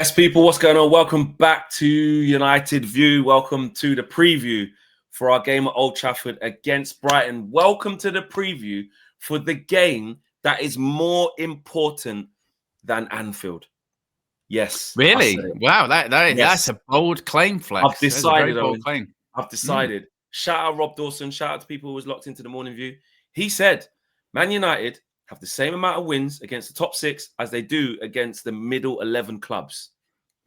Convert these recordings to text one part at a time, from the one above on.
Yes, people, what's going on? Welcome back to United View. Welcome to the preview for our game at Old Trafford against Brighton. Welcome to the preview for the game that is more important than Anfield. Yes. Really? Wow, that's a bold claim, Flex. I've decided, very bold claim. I've decided. Shout out Rob Dawson. Shout out to people who was locked into the morning view. He said, Man United have the same amount of wins against the top 6 as they do against the middle 11 clubs.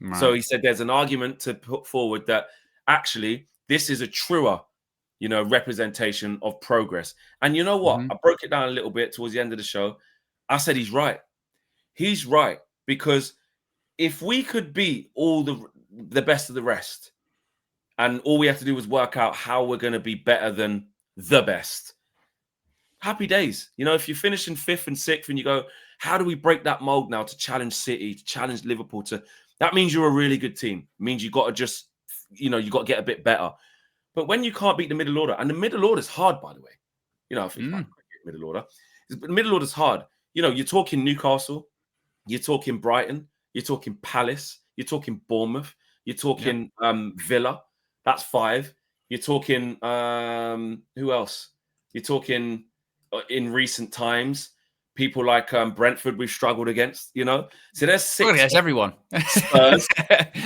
Right. So he said there's an argument to put forward that actually this is a truer, representation of progress. And you know what? I broke it down a little bit towards the end of the show. I said he's right. He's right, because if we could beat all the best of the rest, and all we have to do is work out how we're going to be better than the best, happy days. If you're finishing 5th and 6th and you go, how do we break that mold now to challenge City, to challenge Liverpool? That means you're a really good team. It means you got to just, you got to get a bit better. But when you can't beat the middle order, and the middle order is hard, by the way. I think middle order. The middle order is hard. You're talking Newcastle, you're talking Brighton, you're talking Palace, you're talking Bournemouth, you're talking Villa. That's 5. You're talking who else? You're talking in recent times, people like Brentford we've struggled against, So there's 6. Well, there's everyone. Spurs,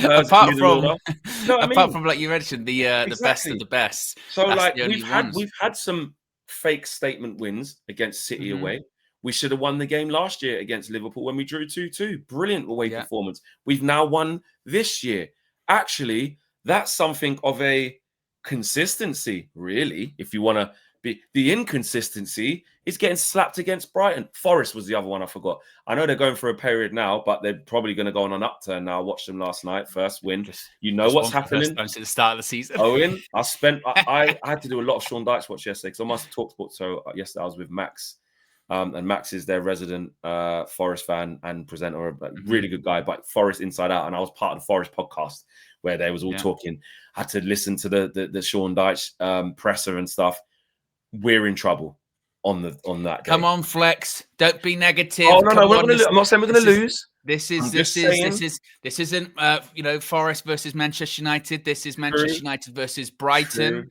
apart from like you mentioned, the best of the best. So we've had some fake statement wins against City away. We should have won the game last year against Liverpool when we drew 2-2. Brilliant away performance. We've now won this year. Actually, that's something of a consistency, really, if you want to. The inconsistency is getting slapped against Brighton. Forest was the other one I forgot. I know they're going for a period now, but they're probably going to go on an upturn now. I watched them last night, first win. What's happening. At the start of the season. Owen, I had to do a lot of Sean Dyche watch yesterday because I must have talked about. So yesterday I was with Max, and Max is their resident Forest fan and presenter, a really good guy, but Forest inside out. And I was part of the Forest podcast where they was all talking. I had to listen to the Sean Dyche presser and stuff. We're in trouble on that game. Come on, Flex. Don't be negative. Oh no, I'm not saying we're going to lose. This isn't Forest versus Manchester United. This is Manchester United versus Brighton.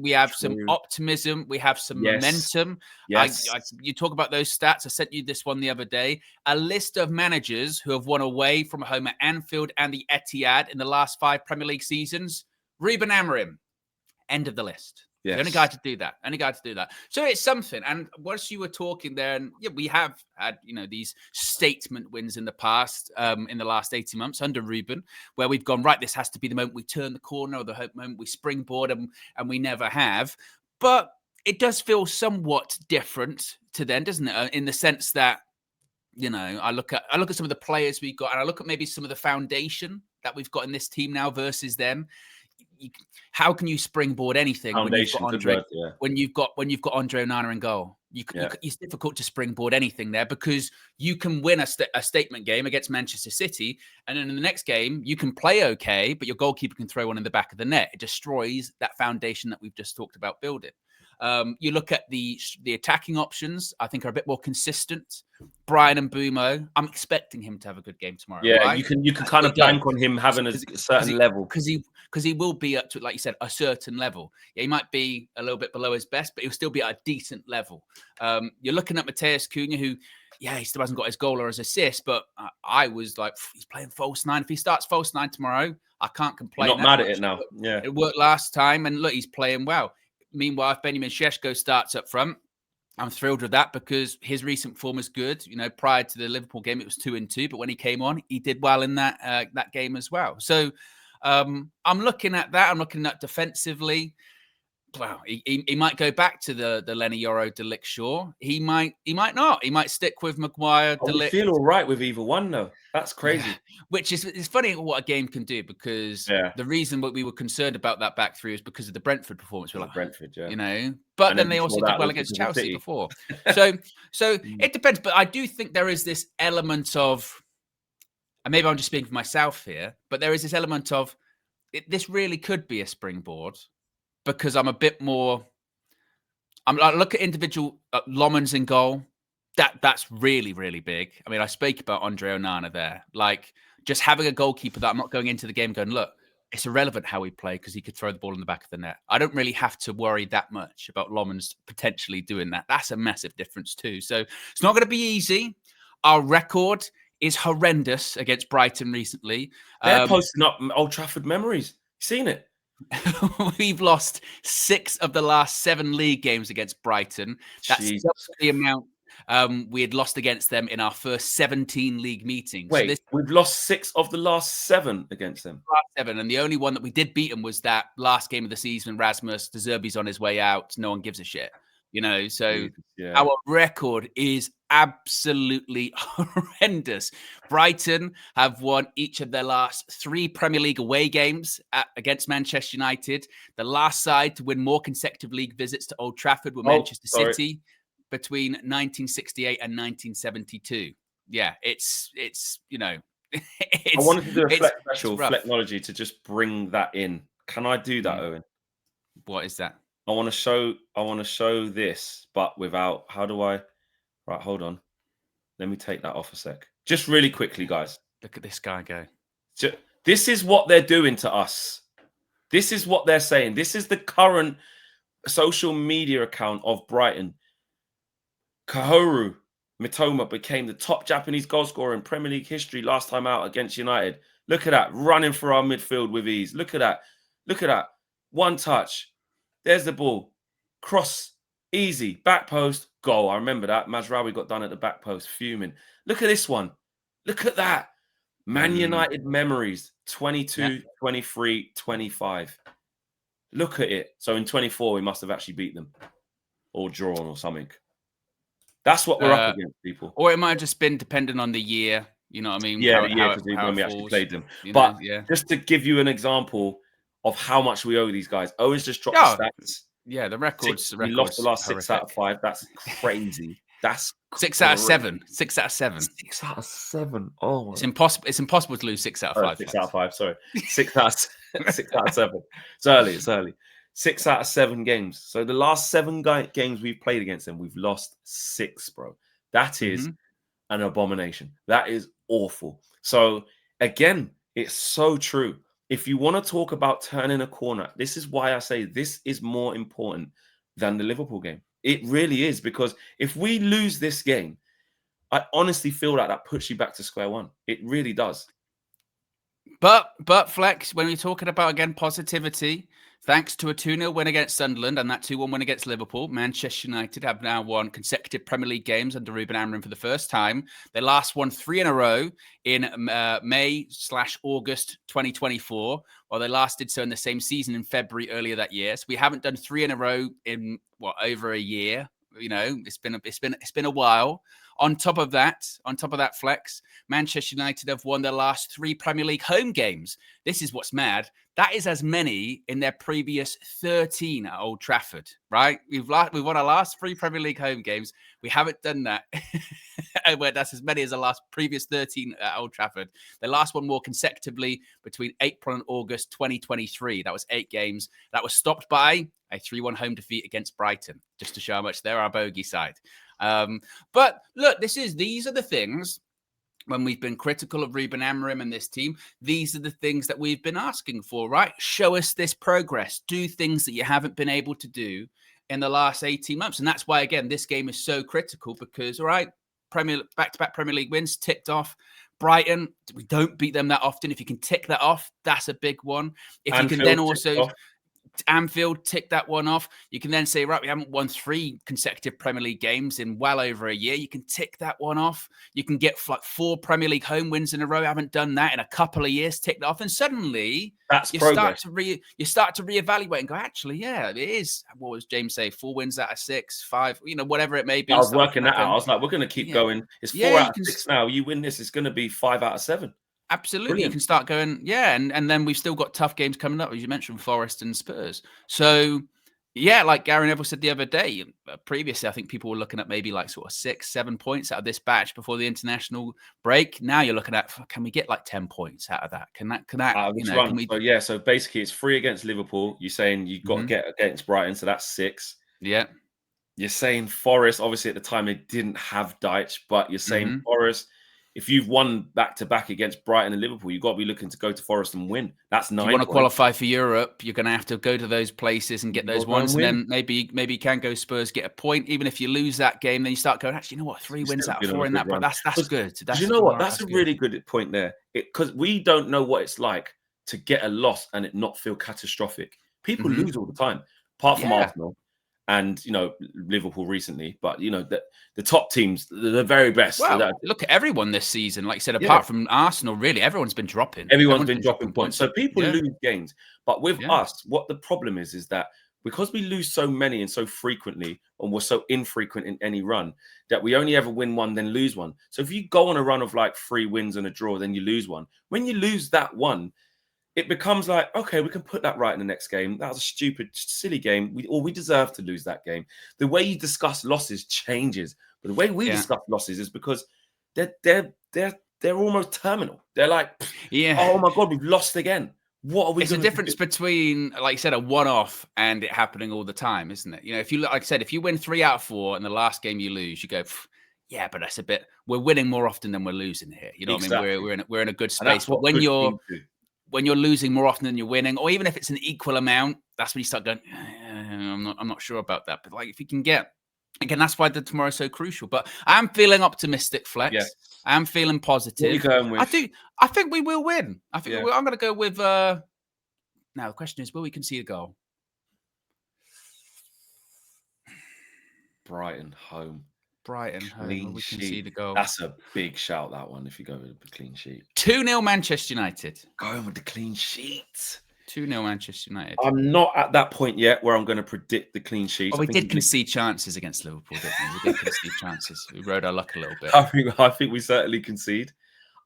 We have some optimism. We have some momentum. Yes. You talk about those stats. I sent you this one the other day. A list of managers who have won away from home at Anfield and the Etihad in the last 5 Premier League seasons. Ruben Amorim, end of the list. Yes. The only guy to do that. So it's something. And once you were talking there, and we have had, these statement wins in the past, in the last 18 months under Ruben, where we've gone, right, this has to be the moment we turn the corner or the moment we springboard, and we never have. But it does feel somewhat different to then, doesn't it? In the sense that, I look at some of the players we've got, and I look at maybe some of the foundation that we've got in this team now versus them. How can you springboard anything when you've got Andre Onana in goal? It's difficult to springboard anything there because you can win a statement game against Manchester City, and then in the next game you can play okay, but your goalkeeper can throw one in the back of the net. It destroys that foundation that we've just talked about building. You look at the attacking options, I think are a bit more consistent. Brian and Bumo, I'm expecting him to have a good game tomorrow. Yeah, right? you can kind of bank on him having a certain level. Because he will be up to, like you said, a certain level. Yeah, he might be a little bit below his best, but he'll still be at a decent level. You're looking at Mateus Cunha, who, he still hasn't got his goal or his assist, but I was like, he's playing false 9. If he starts false 9 tomorrow, I can't complain. You're not mad at it now. Yeah, it worked last time, and look, he's playing well. Meanwhile, if Benjamin Šeško starts up front, I'm thrilled with that because his recent form is good. Prior to the Liverpool game, it was 2-2, but when he came on, he did well in that game as well. So I'm looking at that. I'm looking at defensively. Wow, he might go back to the Lenny Yoro, De Ligt Shaw. He might not. He might stick with Maguire. De Ligt. I feel all right with either one though. That's crazy. Yeah. Which is, it's funny what a game can do because the reason that we were concerned about that back three is because of the Brentford performance. We're like, Brentford, But then they also did well against Chelsea before. So it depends. But I do think there is this element of, and maybe I'm just speaking for myself here, but there is this element of this really could be a springboard. Because I'm a bit more, I look at individual Lomans in goal. That's really, really big. I mean, I spoke about Andre Onana there. Like, just having a goalkeeper that I'm not going into the game going, look, it's irrelevant how we play because he could throw the ball in the back of the net. I don't really have to worry that much about Lomans potentially doing that. That's a massive difference too. So it's not going to be easy. Our record is horrendous against Brighton recently. They're posting up Old Trafford memories. You seen it? We've lost 6 of the last 7 league games against Brighton. That's the amount we had lost against them in our first 17 league meetings. Wait, we've lost 6 of the last 7 against them. Last 7, and the only one that we did beat them was that last game of the season. Rasmus De Zerbi's on his way out. No one gives a shit, you know. So our record is absolutely horrendous. Brighton have won each of their last 3 Premier League away games against Manchester United. The last side to win more consecutive league visits to Old Trafford were Manchester City between 1968 and 1972. Yeah, it's you know, I wanted to do a special Flecknology to just bring that in. Can I do that, Owen? What is that? I want to show this, but without. How do I? Right, hold on. Let me take that off a sec. Just really quickly, guys. Look at this guy go. This is what they're doing to us. This is what they're saying. This is the current social media account of Brighton. Kahoru Mitoma became the top Japanese goal scorer in Premier League history last time out against United. Look at that. Running for our midfield with ease. Look at that. Look at that. One touch. There's the ball. Cross. Easy. Back post. Goal. I remember that. Mazraoui got done at the back post. Fuming. Look at this one. Look at that. Man United memories. 22, 23, 25. Look at it. So in 24, we must have actually beat them. Or drawn or something. That's what we're up against, people. Or it might have just been dependent on the year. You know what I mean? Yeah, the year when we actually played them. But just to give you an example of how much we owe these guys, Owen's just dropped the stats. Yeah, the records. We lost the last 6 out of 5. That's crazy. That's 6 out of 7. 6 out of 7. 6 out of 7. Oh, it's impossible. It's impossible to lose 6 out of 5. 6 out of 5. Sorry, 6 out of 7. It's early. It's early. 6 out of 7 games. So the last 7 games we've played against them, we've lost 6, bro. That is an abomination. That is awful. So again, it's so true. If you want to talk about turning a corner, this is why I say this is more important than the Liverpool game. It really is, because if we lose this game, I honestly feel like that puts you back to square one. It really does. But Flex, when we're talking about, again, positivity, thanks to a 2-0 win against Sunderland and that 2-1 win against Liverpool, Manchester United have now won consecutive Premier League games under Ruben Amorim for the first time. They last won 3 in a row in May/August 2024, while they last did so in the same season in February earlier that year. So we haven't done 3 in a row in over a year. You know, it's been a while. On top of that, Flex, Manchester United have won their last 3 Premier League home games. This is what's mad. That is as many in their previous 13 at Old Trafford, right? We've won our last 3 Premier League home games. We haven't done that. Where that's as many as the previous 13 at Old Trafford. The last one more consecutively between April and August 2023. That was 8 games. That was stopped by a 3-1 home defeat against Brighton, just to show how much they're our bogey side. But look, these are the things when we've been critical of Ruben Amorim and this team. These are the things that we've been asking for, right? Show us this progress. Do things that you haven't been able to do in the last 18 months. And that's why, again, this game is so critical because, all right, back-to-back Premier League wins ticked off. Brighton, we don't beat them that often. If you can tick that off, that's a big one. If you can then also... Anfield, tick that one off. You can then say, right, we haven't won 3 consecutive Premier League games in well over a year. You can tick that one off. You can get like 4 Premier League home wins in a row. I haven't done that in a couple of years. Tick that off, and suddenly you start to reevaluate and go, actually, yeah, it is. What was James say? 4 wins out of 6, 5, whatever it may be. I was working that out. I was like, we're going to keep going. It's 4 out of 6 now. You win this, it's going to be 5 out of 7. Absolutely. Brilliant. You can start going, and then we've still got tough games coming up, as you mentioned, Forest and Spurs. So, yeah, like Gary Neville said the other day, previously, I think people were looking at maybe like sort of 6-7 points out of this batch before the international break. Now you're looking at, can we get like 10 points out of that? Can that, can we... So basically it's 3 against Liverpool. You're saying you've got to get against Brighton, so that's 6. Yeah. You're saying Forest, obviously at the time they didn't have Deitch, but you're saying Forest, if you've won back-to-back against Brighton and Liverpool, you've got to be looking to go to Forest and win. That's 9 If you want to points. qualify for Europe, you're going to have to go to those places and get those ones. And win. then maybe you can go Spurs, get a point. Even if you lose that game, then you start going, actually, you know what? 3 wins out of 4 in that. But that's good. That's you know what? That's a really good point there. Because we don't know what it's like to get a loss and it not feel catastrophic. People lose all the time, apart from Arsenal and, you know, Liverpool recently. But, you know, the top teams, the very best. Well, look at everyone this season. Like I said, apart from Arsenal, really, everyone's been dropping. Everyone's been dropping points. So people lose games. But with us, what the problem is that because we lose so many and so frequently, and we're so infrequent in any run, that we only ever win one, then lose one. So if you go on a run of like 3 wins and a draw, then you lose one. When you lose that one, it becomes like, okay, we can put that right in the next game. That was a stupid, silly game. We deserve to lose that game. The way you discuss losses changes, but the way we discuss losses is because they're almost terminal. They're like, oh my God, we've lost again. What are we? It's a difference between, like you said, a one-off and it happening all the time, isn't it? You know, if you, like I said, if you win 3 out of 4 and the last game you lose, you go, yeah, but that's a bit. We're winning more often than we're losing here. You know what I mean? We're in a good space. But when you're losing more often than you're winning, or even if it's an equal amount, that's when you start going, I'm not sure about that. But like if you can get, again, that's why the tomorrow's so crucial. But I'm feeling optimistic, Flex. Yes. I'm feeling positive. What are you going with? I think we will win. I think I'm going to go with. Now the question is, will we concede a goal? Brighton home. Will we concede a goal? That's a big shout, that one, if you go with the clean sheet. 2-0 Manchester United. Going with the clean sheet. 2-0 Manchester United. I'm not at that point yet where I'm going to predict the clean sheet. Well, we did concede chances against Liverpool, didn't we? We did concede chances. We rode our luck a little bit. I think we certainly concede.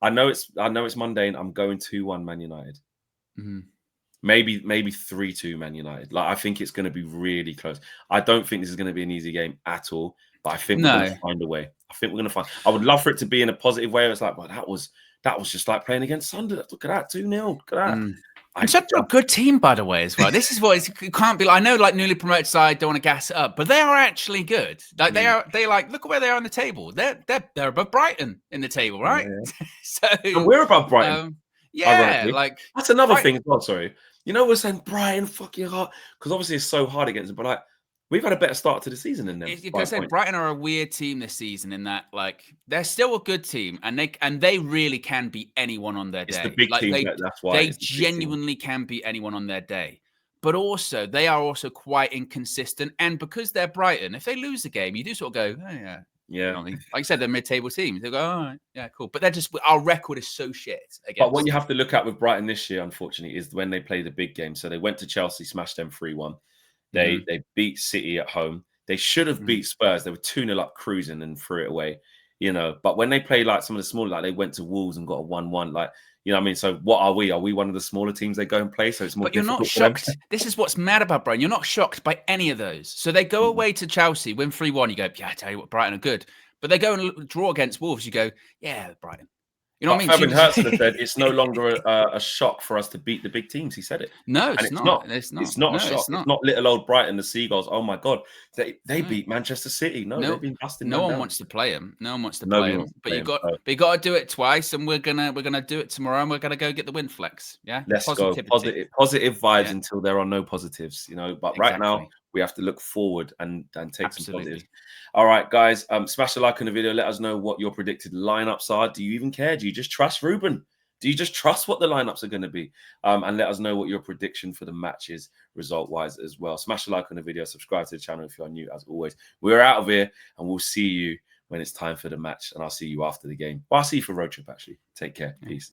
I know it's mundane. I'm going 2-1 Man United. Maybe 3-2 Man United. Like I think it's going to be really close. I don't think this is going to be an easy game at all. But I think we're going to find a way. I would love for it to be in a positive way. It's like, well, that was just like playing against Sunderland. Look at that, 2-0. Look at that. And such a good team, by the way, as well. This is what it can't be. I know, like newly promoted side don't want to gas it up, but they are actually good. Like they like look at where they are on the table. They're above Brighton in the table, right? So and we're above Brighton. Like that's another thing as well. Sorry, you know we're saying Brighton fucking hard because obviously it's so hard against them, but like. We've had a better start to the season than them. You're going to say Brighton are a weird team this season in that, like, they're still a good team, and they really can beat anyone on their day. It's the big team. That's why they genuinely can beat anyone on their day. But also, they are also quite inconsistent, and because they're Brighton, if they lose a game, you do sort of go, oh yeah. You know, like I said, they're mid-table teams. They go, all right, yeah, cool. But they're just our record is so shit. But what you have to look at with Brighton this year, unfortunately, is when they play the big game. So they went to Chelsea, smashed them 3-1. They beat City at home. They should have beat Spurs. They were 2-0 up cruising and threw it away, you know. But when they play like some of the smaller, like they went to Wolves and got a 1-1, like, you know what I mean? So what are we? Are we one of the smaller teams they go and play? So it's more But you're not shocked. This is what's mad about Brighton. You're not shocked by any of those. So they go away to Chelsea, win 3-1. You go, yeah, I tell you what, Brighton are good. But they go and draw against Wolves. You go, yeah, Brighton. You know what I mean? Fabian Hertzler said it's no longer a shock for us to beat the big teams. He said it. No, it's not. It's not a shock. It's not little old Brighton, the Seagulls. Oh my God, they beat Manchester City. No, they've been busting. No one wants to play them. No one wants to play them. But you got to do it twice, and we're gonna do it tomorrow, and we're gonna go get the win, Flex. Yeah, let's go. Positive vibes until there are no positives. You know, but right now we have to look forward and take some positives. All right, guys, smash the like on the video. Let us know what your predicted lineups are. Do you even care? Do you just trust Ruben? Do you just trust what the lineups are going to be? And let us know what your prediction for the match is result-wise as well. Smash the like on the video. Subscribe to the channel if you are new, as always. We're out of here, and we'll see you when it's time for the match. And I'll see you after the game. Well, I'll see you for road trip, actually. Take care. Peace.